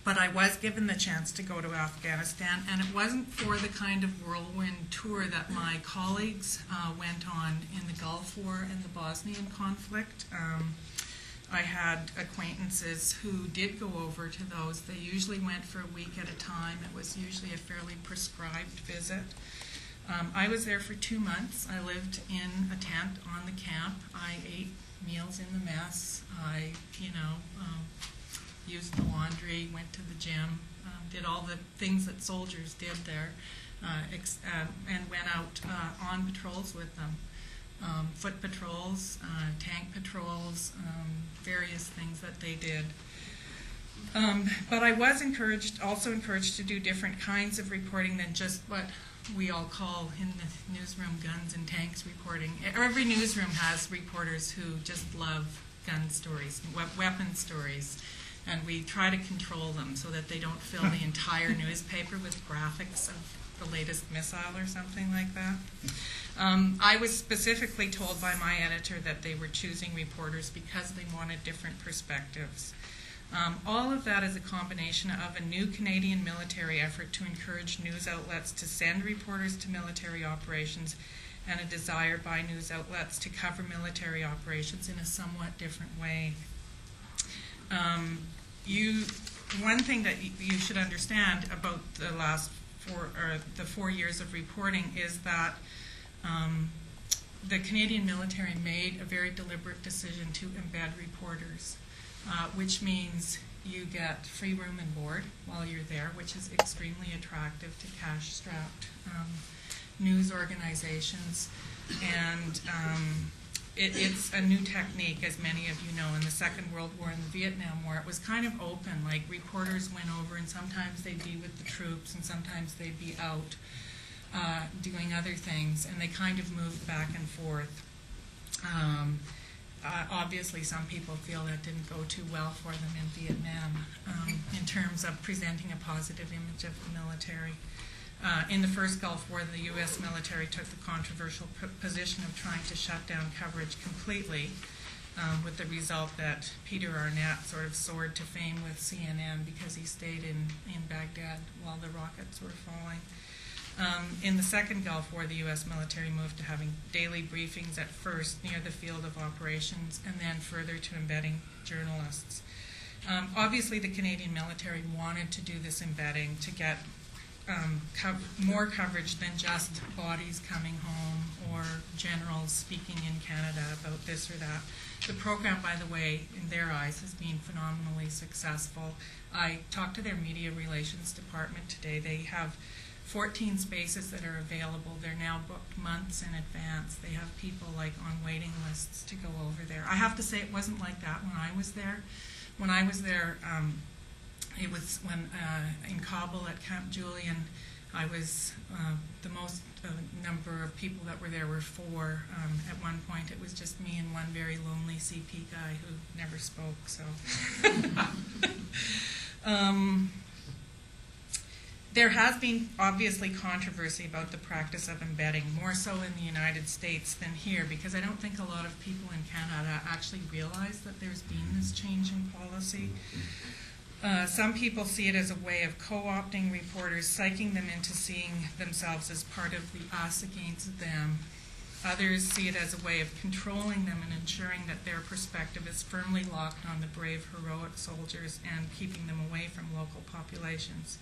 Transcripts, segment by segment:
But I was given the chance to go to Afghanistan, and it wasn't for the kind of whirlwind tour that my colleagues went on in the Gulf War and the Bosnian conflict. I had acquaintances who did go over to those. They usually went for a week at a time. It was usually a fairly prescribed visit. I was there for 2 months. I lived in a tent on the camp. I ate meals in the mess. I, used the laundry, went to the gym, did all the things that soldiers did there, and went out on patrols with them. Foot patrols, tank patrols, various things that they did. But I was also encouraged to do different kinds of reporting than just what we all call in the newsroom guns and tanks reporting. Every newsroom has reporters who just love gun stories, weapon stories, and we try to control them so that they don't fill the entire newspaper with graphics of the latest missile or something like that. I was specifically told by my editor that they were choosing reporters because they wanted different perspectives. All of that is a combination of a new Canadian military effort to encourage news outlets to send reporters to military operations and a desire by news outlets to cover military operations in a somewhat different way. One thing that you should understand about the last 4 years of reporting is that the Canadian military made a very deliberate decision to embed reporters, which means you get free room and board while you're there, which is extremely attractive to cash-strapped news organizations. And it's a new technique, as many of you know. In the Second World War and the Vietnam War, it was kind of open. Like, reporters went over, and sometimes they'd be with the troops, and sometimes they'd be out doing other things, and they kind of moved back and forth. Obviously, some people feel that didn't go too well for them in Vietnam in terms of presenting a positive image of the military. In the first Gulf War, the U.S. military took the controversial position of trying to shut down coverage completely, with the result that Peter Arnett sort of soared to fame with CNN because he stayed in Baghdad while the rockets were falling. In the second Gulf War, the U.S. military moved to having daily briefings at first near the field of operations and then further to embedding journalists. Obviously, the Canadian military wanted to do this embedding to get more coverage than just bodies coming home or generals speaking in Canada about this or that. The program, by the way, in their eyes, has been phenomenally successful. I talked to their media relations department today. They have 14 spaces that are available. They're now booked months in advance. They have people like on waiting lists to go over there. I have to say it wasn't like that when I was there. When I was there, it was when in Kabul at Camp Julian, I was the most number of people that were there were 4. At one point, it was just me and one very lonely CP guy who never spoke. So. There has been obviously controversy about the practice of embedding, more so in the United States than here, because I don't think a lot of people in Canada actually realize that there's been this change in policy. Some people see it as a way of co-opting reporters, psyching them into seeing themselves as part of the us against them. Others see it as a way of controlling them and ensuring that their perspective is firmly locked on the brave, heroic soldiers and keeping them away from local populations.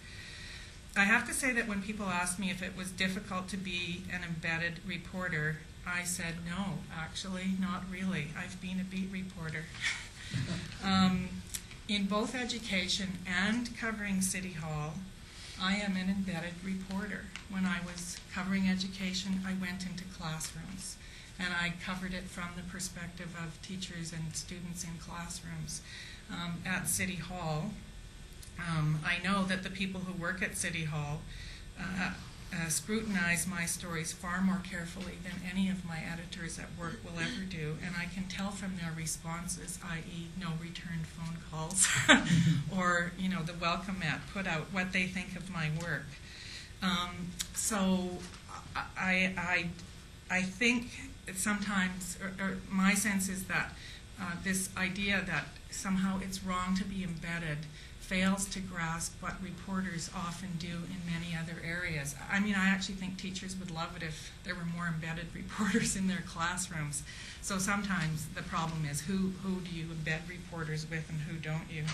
I have to say that when people asked me if it was difficult to be an embedded reporter, I said no, actually, not really. I've been a beat reporter. In both education and covering City Hall, I am an embedded reporter. When I was covering education, I went into classrooms, and I covered it from the perspective of teachers and students in classrooms. At City Hall, I know that the people who work at City Hall scrutinize my stories far more carefully than any of my editors at work will ever do, and I can tell from their responses, i.e. no returned phone calls, or the welcome mat put out, what they think of my work. So I think sometimes, or my sense is that this idea that somehow it's wrong to be embedded fails to grasp what reporters often do in many other areas. I mean, I actually think teachers would love it if there were more embedded reporters in their classrooms. So sometimes the problem is who do you embed reporters with and who don't you?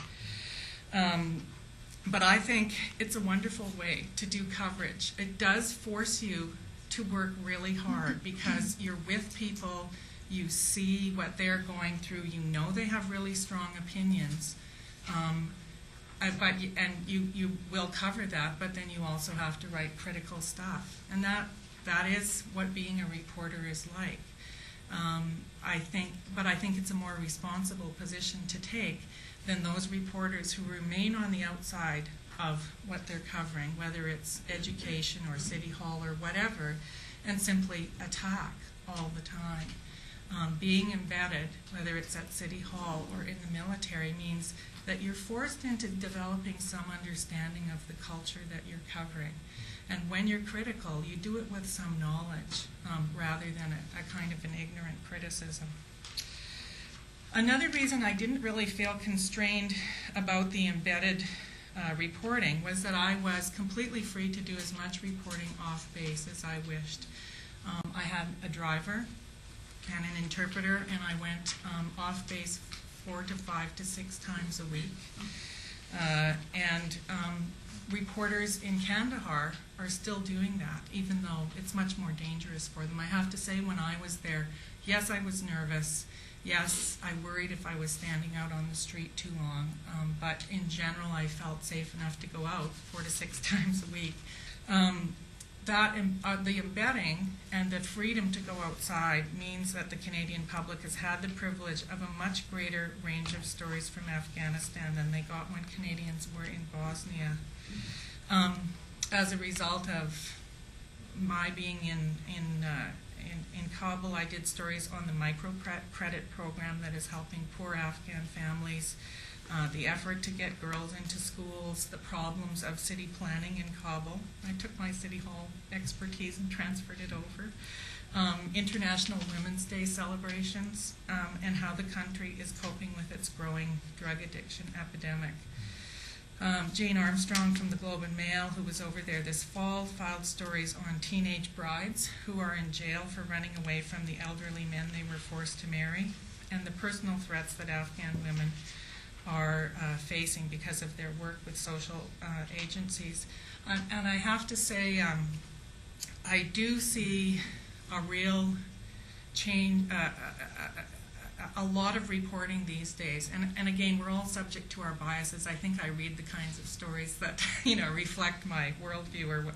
But I think it's a wonderful way to do coverage. It does force you to work really hard because you're with people, you see what they're going through, you know they have really strong opinions, you will cover that, but then you also have to write critical stuff. And that is what being a reporter is like. I think it's a more responsible position to take than those reporters who remain on the outside of what they're covering, whether it's education or City Hall or whatever, and simply attack all the time. Being embedded, whether it's at City Hall or in the military, means that you're forced into developing some understanding of the culture that you're covering. And when you're critical, you do it with some knowledge rather than a kind of an ignorant criticism. Another reason I didn't really feel constrained about the embedded reporting was that I was completely free to do as much reporting off base as I wished. I had a driver and an interpreter, and I went off base 4 to 5 to 6 times a week. Reporters in Kandahar are still doing that, even though it's much more dangerous for them. I have to say, when I was there, yes, I was nervous. Yes, I worried if I was standing out on the street too long, but in general, I felt safe enough to go out 4 to 6 times a week. The embedding and the freedom to go outside means that the Canadian public has had the privilege of a much greater range of stories from Afghanistan than they got when Canadians were in Bosnia. As a result of my being in Kabul, I did stories on the microcredit program that is helping poor Afghan families, the effort to get girls into schools, the problems of city planning in Kabul. I took my City Hall expertise and transferred it over. International Women's Day celebrations, and how the country is coping with its growing drug addiction epidemic. Jane Armstrong from the Globe and Mail, who was over there this fall, filed stories on teenage brides who are in jail for running away from the elderly men they were forced to marry, and the personal threats that Afghan women are facing because of their work with social agencies. And I have to say, I do see a real change, a lot of reporting these days. And again, we're all subject to our biases. I think I read the kinds of stories that reflect my worldview, or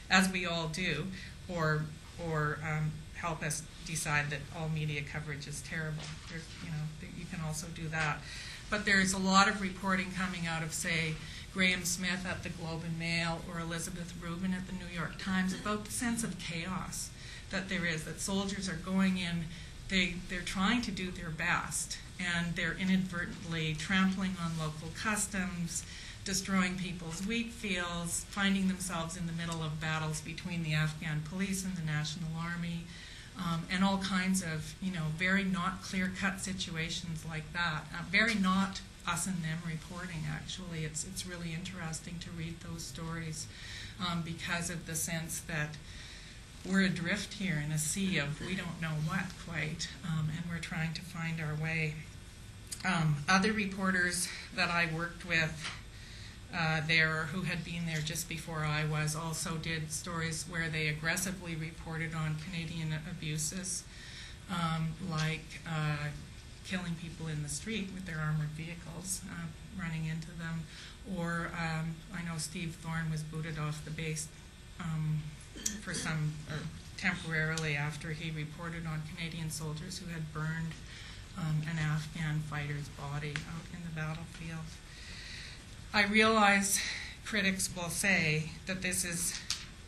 as we all do, or help us decide that all media coverage is terrible. You can also do that. But there's a lot of reporting coming out of, say, Graham Smith at the Globe and Mail or Elizabeth Rubin at the New York Times about the sense of chaos that there is, that soldiers are going in, they're trying to do their best, and they're inadvertently trampling on local customs, destroying people's wheat fields, finding themselves in the middle of battles between the Afghan police and the National Army, and all kinds of, very not clear-cut situations like that. Very not us and them reporting, actually. It's really interesting to read those stories because of the sense that we're adrift here in a sea of we don't know what quite, and we're trying to find our way. Other reporters that I worked with there, who had been there just before I was, also did stories where they aggressively reported on Canadian abuses, like killing people in the street with their armored vehicles, running into them, or I know Steve Thorne was booted off the base temporarily after he reported on Canadian soldiers who had burned an Afghan fighter's body out in the battlefield. I realize critics will say that this is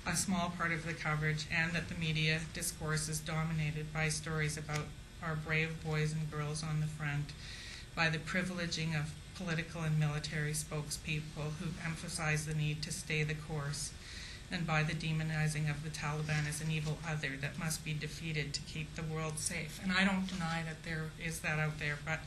a small part of the coverage and that the media discourse is dominated by stories about our brave boys and girls on the front, by the privileging of political and military spokespeople who emphasize the need to stay the course, and by the demonizing of the Taliban as an evil other that must be defeated to keep the world safe. And I don't deny that there is that out there, but